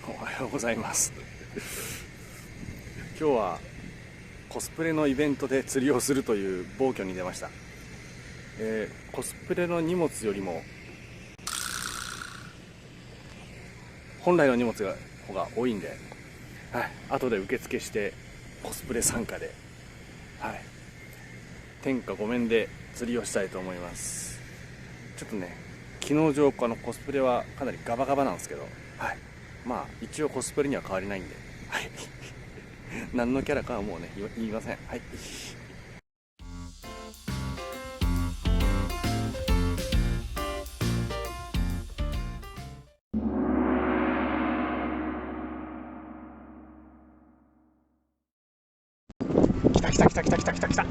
おはようございます今日はコスプレのイベントで釣りをするという暴挙に出ました。コスプレの荷物よりも本来の荷物が方が多いんで、はい、後で受付してコスプレ参加で、はい、天下御免で釣りをしたいと思います。ちょっとね、機能上コスプレはかなりガバガバなんですけど、はい、まあ一応コスプレには変わりないんで、はい、何のキャラかはもうね言いません。はい。来た来た来た来た来た来た来た。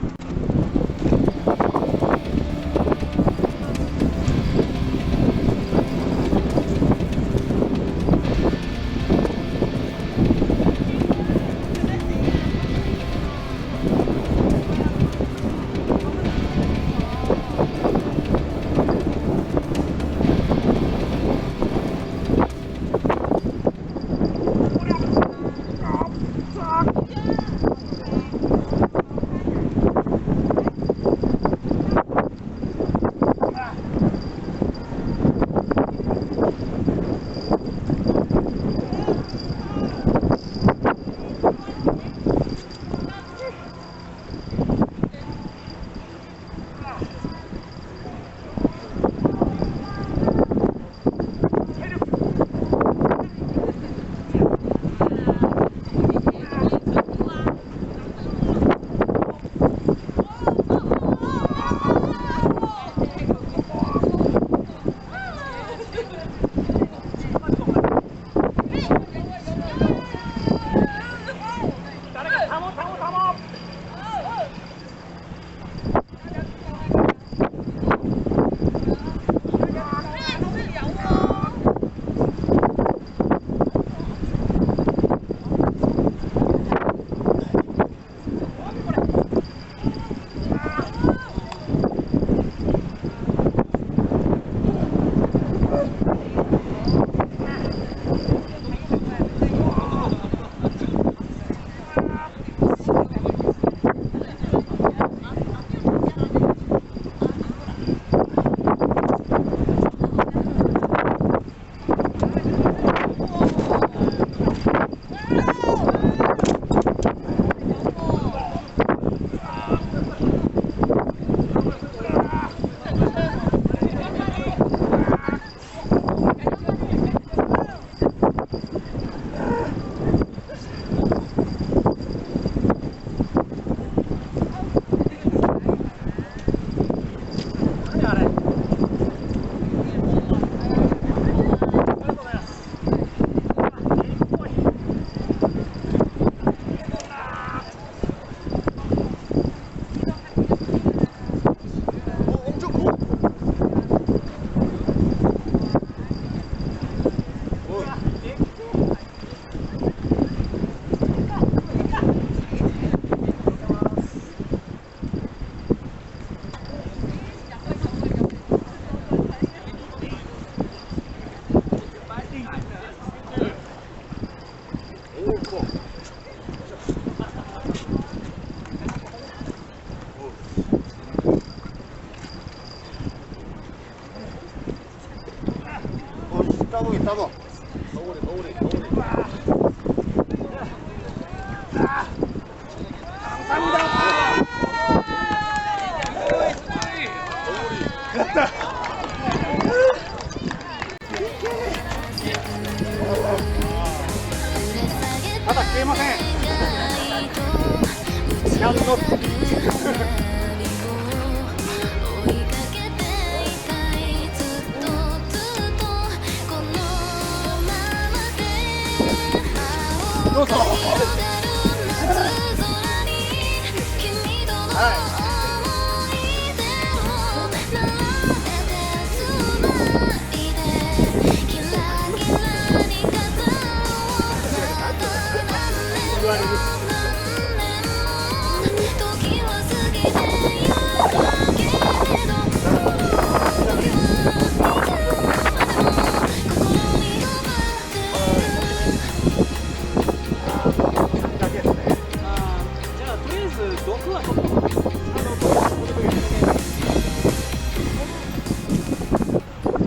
Estamos, estamos. Nada, quémate. Ya no. どうぞ。毒は取った方がいいです。